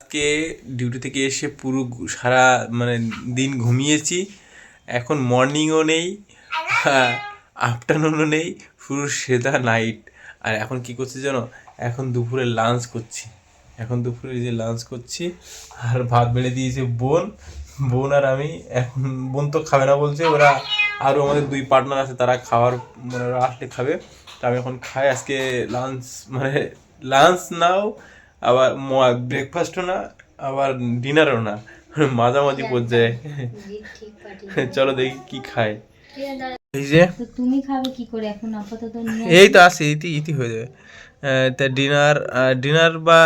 আজকে ডিউটি থেকে এসে পুরো সারা মানে দিন ঘুমিয়েছি। এখন মর্নিংও নেই, আফটারনুনও নেই, পুরো সেদা নাইট। আর এখন কি করছি জানো? এখন দুপুরে লাঞ্চ করছি। এখন দুপুরে যে লাঞ্চ করছি, আর ভাত বেড়ে দিয়েছে বোন। বোন আর আমি। এখন বোন তো খাবে না বলছে, ওরা আরও আমাদের 2 পার্টনার আছে, তারা খাওয়ার মানে ওরা আসলে খাবে। তো আমি এখন খাই আজকে লাঞ্চ, মানে লাঞ্চ নাও, আবার ব্রেকফাস্টও না, আবার ডিনারও না, মাঝামাঝি পর্যায়ে। চলো দেখি কি খায়। এই যে তুমি খাবে কি করে এখন আপাতত? এই তো আছে, ইতি ইতি হয়ে যাবে। তা ডিনার বা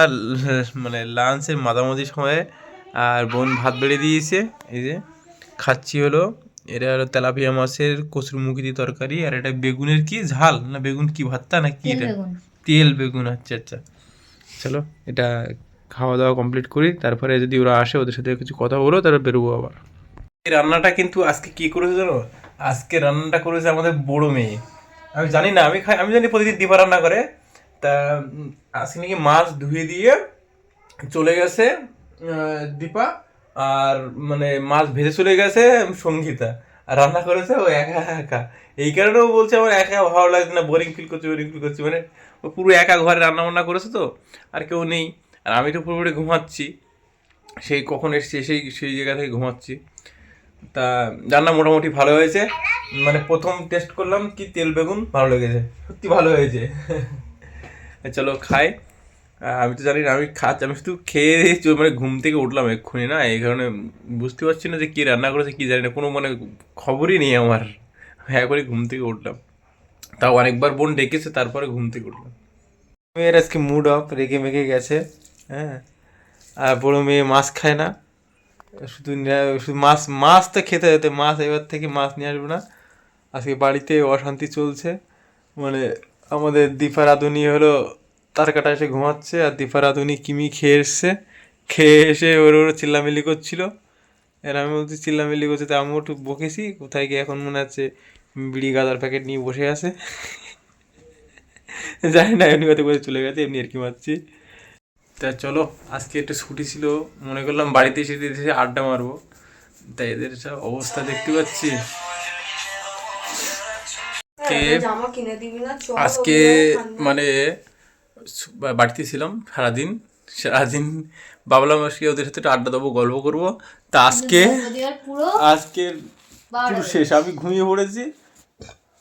মানে লাঞ্চের মাঝামাঝি সময়ে আর বোন ভাত বেড়ে দিয়েছে। এই যে খাচ্ছি হলো, এটা হলো তেলাপিয়া মাছের কচুরমুখী দিয়ে তরকারি, আর এটা বেগুনের কি ঝাল না বেগুন কি ভর্তা না কি এটা? তেল বেগুন। আচ্ছা আচ্ছা, চলো এটা খাওয়া দাওয়া কমপ্লিট করি, তারপরে যদি ওরা আসে ওদের সাথে কিছু কথা বলো, তারপর বেরোবো আবার। এই রান্নাটা কিন্তু আজকে কি করেছে জানো? আজকে রান্নাটা করেছে আমাদের বড় মেয়ে। আমি জানি না, আমি জানি প্রতিদিন দিবা রান্না করে। তা আজকে নাকি মাছ ধুয়ে দিয়ে চলে গেছে দীপা, আর মানে মাছ ভেজে চলে গেছে সঙ্গীতা, আর রান্না করেছে ও একা একা। এই কারণেও বলছে আমার একা ভালো লাগছে না, বোরিং ফিল করছি মানে ও পুরো একা ঘরে রান্না বান্না করেছে তো, আর কেউ নেই। আর আমি তো পুরোপুরি ঘুমাচ্ছি, সেই কখন এসছি সেই সেই জায়গা থেকে ঘুমাচ্ছি। তা রান্না মোটামুটি ভালো হয়েছে, মানে প্রথম টেস্ট করলাম কি তেল বেগুন, ভালো লেগেছে, সত্যি ভালো হয়েছে। চলো খাই। আমি তো জানি না, আমি খাচ্ছি, আমি শুধু খেয়ে মানে ঘুম থেকে উঠলাম এক্ষুনি না, এই কারণে বুঝতে পারছি না যে কী রান্না করেছে কী জানি না, কোনো মানে খবরই নেই আমার। হ্যাঁ করে ঘুম থেকে উঠলাম, তাও অনেকবার বোন ডেকেছে তারপরে ঘুম থেকে উঠলাম। মেয়ের আজকে মুড অফ, রেগে মেগে গেছে। হ্যাঁ, আর বড় মেয়ে মাছ খায় না, শুধু শুধু মাছ মাছ তো খেতে যেতে, মাছ এবার থেকে মাছ নিয়ে আসবে না। আজকে বাড়িতে অশান্তি চলছে, মানে আমাদের দীপা রাঁধুনি হলো তার কাটা এসে ঘুমাচ্ছে, আর দীপা রাঁধুনি কিমি খেয়ে এসছে, খেয়ে এসে ওর চিল্লামিল্লি করছিল। এর আমি বলছি চিল্লামিল্লি করছে, তো আমিও একটু বকেছি, কোথায় গিয়ে এখন মনে হচ্ছে বিড়ি গাঁদার প্যাকেট নিয়ে বসে আছে। জানি না, এমনি কথা বলে চলে গেছে, এমনি আর কি মারছি। তা চলো, আজকে একটু ছুটি ছিল, মনে করলাম বাড়িতে এসে আড্ডা মারবো। তাই এদের সব অবস্থা দেখতে পাচ্ছি। আজকে মানে বাড়িতে ছিলাম সারাদিন, সারাদিন ভাবলাম আজকে ওদের সাথে একটু আড্ডা দেবো, গল্প করবো। তা আজকে আজকের পুরো শেষ, আমি ঘুমিয়ে পড়েছি,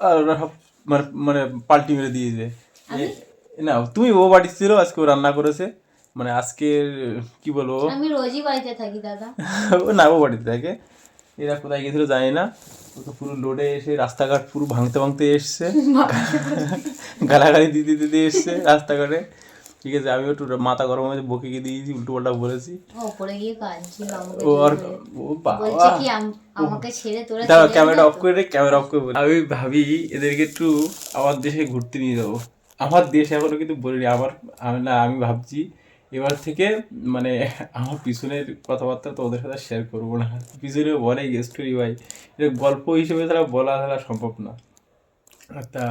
আর ওরা সব মানে মানে পাল্টি মেরে দিয়েছে। না তুমি ও বাড়ি ছিল, আজকে ও রান্না করেছে, মানে আজকের কি বলবো, আমি রোজই বাড়িতে থাকি দাদা। ও না, ও বাড়িতে থাকে। এরা কোথায় গেছিল জানি না, ও তো পুরো লোডে এসে রাস্তাঘাট পুরো ভাঙতে ভাঙতে এসছে, গালাগালি দিতে দিতে এসছে রাস্তাঘাটে। ঠিক আছে, আমি একটু মাথা গরম হয়েছে, বকে গিয়ে দিয়েছি, উল্টো পাল্টা বলেছি। ওপরে গিয়ে কাঁদছিল আমাকে, ও আর ও বলছে বাবা, কি আমাকে ছেড়ে তোরা দাঁড়াও চলে ক্যামেরা যা অফ করে দে, ক্যামেরা অফ করে বলি। আমি ভাবি এদেরকে একটু আমার দেশে ঘুরতে নিয়ে যাবো। আমার দেশ এখনো কিন্তু বলিনি আমার, আমি ভাবছি এবার থেকে মানে আমার পিছনের কথাবার্তা তো ওদের সাথে শেয়ার করবো না। পিছনে অনেক স্টোরি ভাই, এটা গল্প হিসেবে তারা বলা সম্ভব না। তা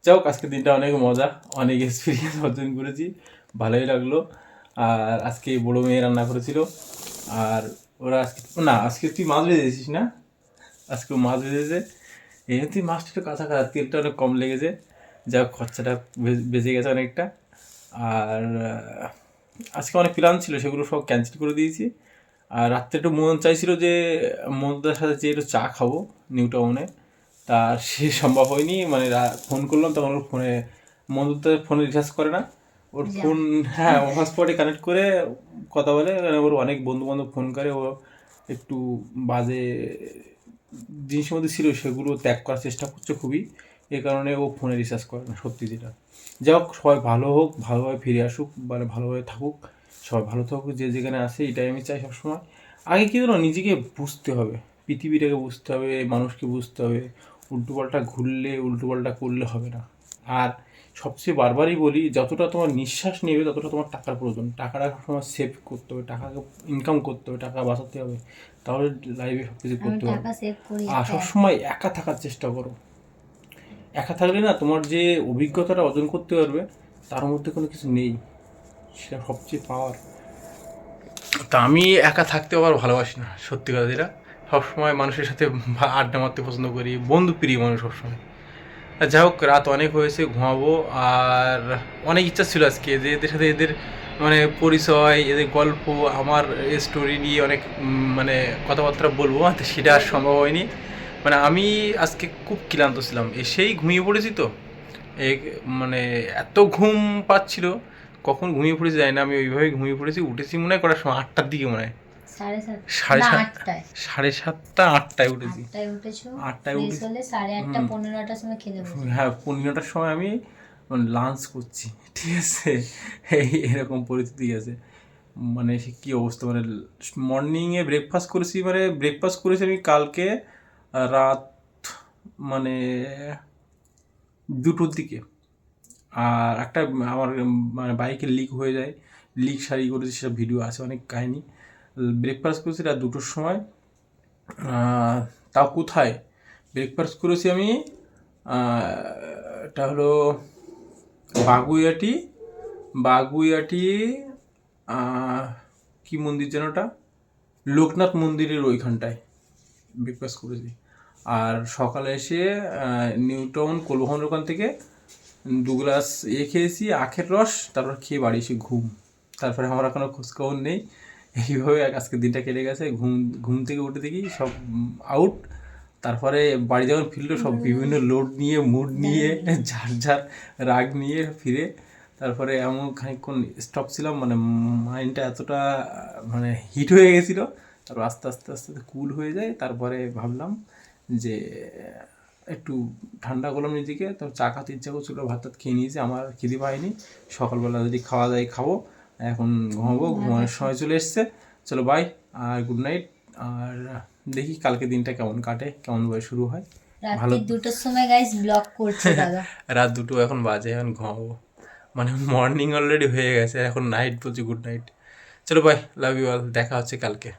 যাও, আজকের দিনটা অনেক মজা, অনেক এক্সপিরিয়েন্স অর্জন করেছি, ভালোই লাগলো। আর আজকে বড়ো মেয়ে রান্না করেছিল, আর ওরা আজকে না, আজকে তুই মাছ ভেজেছিস না? আজকে মাছ ভেজেছে, এমনিতেই মাছটা একটু কাঁচা কাঁচা, তেলটা অনেক কম লেগেছে, যা খরচাটা বেঁচে গেছে অনেকটা। আর আজকে অনেক প্ল্যান ছিল, সেগুলো সব ক্যান্সেল করে দিয়েছি। আর রাত্রে একটু মন চাইছিল যে মন্দার সাথে যে একটু চা খাবো নিউ টাউনে, তা সে সম্ভব হয়নি। মানে ফোন করলাম তখন ওর ফোনে, মন্দার ফোনে রিচার্জ করে না, ওর ফোন, হ্যাঁ হটস্পটে কানেক্ট করে কথা বলে, ওর অনেক বন্ধু বান্ধব ফোন করে, ও একটু বাজে জিনিসের মধ্যে ছিল, সেগুলো ত্যাগ করার চেষ্টা করছে খুবই, এ কারণে ও ফোনে রিচার্জ করে না, সত্যি যেটা। যাই হোক, সবাই ভালো হোক, ভালোভাবে ফিরে আসুক, মানে ভালোভাবে থাকুক, সবাই ভালো থাকুক যে যেখানে আসে, এটাই আমি চাই সবসময়। আগে কি জানো, নিজেকে বুঝতে হবে, পৃথিবীটাকে বুঝতে হবে, মানুষকে বুঝতে হবে, উল্টোপাল্টা ঘুরলে উল্টোপাল্টা করলে হবে না। আর সবচেয়ে বারবারই বলি, যতটা তোমার নিঃশ্বাস নেবে ততটা তোমার টাকার প্রয়োজন, টাকাটা সবসময় সেভ করতে হবে, টাকাকে ইনকাম করতে হবে, টাকা বাঁচাতে হবে, তাহলে লাইফে সব কিছু করতে হবে। আর সবসময় একা থাকার চেষ্টা করো, একা থাকলে না তোমার যে অভিজ্ঞতাটা অর্জন করতে পারবে তার মধ্যে কোনো কিছু নেই, সেটা সবচেয়ে পাওয়ার। তা আমি একা থাকতে আবার ভালোবাসি না, সত্যি কথা যেটা। সবসময় মানুষের সাথে আড্ডা মারতে পছন্দ করি, বন্ধু প্রিয় মানুষ সবসময়। আর যাই হোক, রাত অনেক হয়েছে, ঘুমাবো। আর অনেক ইচ্ছা ছিল আজকে যে এদের সাথে এদের মানে পরিচয়, এদের গল্প, আমার স্টোরি নিয়ে অনেক মানে কথাবার্তা বলবো, তো সেটা আর সম্ভব হয়নি। মানে আমি আজকে খুব ক্লান্ত ছিলাম, এসেই ঘুমিয়ে পড়েছি। তো এই মানে এত ঘুম পাচ্ছিল, কখন ঘুমিয়ে পড়েছি জানি না। আমি ওইভাবে ঘুমিয়ে পড়েছি, উঠেছি মনে হয় কটার সময়, 8টার দিকে মনে হয়, সাড়ে সাত সাড়ে না সাত 8টায়। 7:30 8টায় উঠেছি। 8টায় উঠেছো, 8টায় ফ্রেশ উঠেছি। হলে 8:30 15টার সময় খেতে বসে। হ্যাঁ, 15টার সময় আমি লাঞ্চ করছি, ঠিক আছে। এরকম পরিস্থিতি আছে। মানে সে কী অবস্থা, মানে মর্নিংয়ে ব্রেকফাস্ট করেছি, মানে ব্রেকফাস্ট করেছি আমি কালকে রাত মানে 2টোর দিকে। আর একটা আমার মানে বাইকে লিক হয়ে যায়, লিক সারি করেছি, সেটা ভিডিও আছে, অনেক কাহিনি। ব্রেকফাস্ট করেছি রাত 2টোর সময়। তাও কোথায় ব্রেকফাস্ট করেছি আমি, এটা হলো বাগুইআটি, বাগুইআটি কি মন্দির যেন ওটা, লোকনাথ মন্দিরের ওইখানটায় ব্রেকফাস্ট করেছি। আর সকালে এসে নিউ টাউন কোলভবনের ওখান থেকে 2 গ্লাস খেয়েছি আখের রস, তারপর খেয়ে বাড়ি এসে ঘুম। তারপরে আমার কোনো খোঁজখবর নেই। এইভাবে আজকের দিনটা কেটে গেছে। ঘুম ঘুম থেকে উঠে দেখি সব আউট। তারপরে বাড়ি যখন ফিরলো, সব বিভিন্ন লোড নিয়ে, মুড নিয়ে, যার যার রাগ নিয়ে ফিরে। তারপরে এমন খানিকক্ষণ স্টপ ছিলাম, মানে মাইন্ডটা এতটা মানে হিট হয়ে গেছিলো। তারপর আস্তে আস্তে আস্তে কুল হয়ে যায়। তারপরে ভাবলাম যে একটু ঠান্ডা করলাম নিজেকে, তো চা খাতে ইচ্ছা করছিলো, ভাত টাত খেয়ে নিয়েছি, আমার খিদে পাইনি। সকালবেলা যদি খাওয়া যায় খাবো, এখন ঘুমাবো, ঘুমানোর সময় চলে এসছে। চলো বাই, আর গুড নাইট। আর দেখি কালকে দিনটা কেমন কাটে, কেমনভাবে শুরু হয়। ভালো। রাত্রি 2টোর সময় গাইস ব্লগ করছে দাদা। রাত 2টো এখন বাজে, এখন ঘুমাবো। মানে মর্নিং অলরেডি হয়ে গেছে, এখন নাইট বলছি, গুড নাইট। চলো বাই, লাভ ইউ অল, দেখা হচ্ছে কালকে।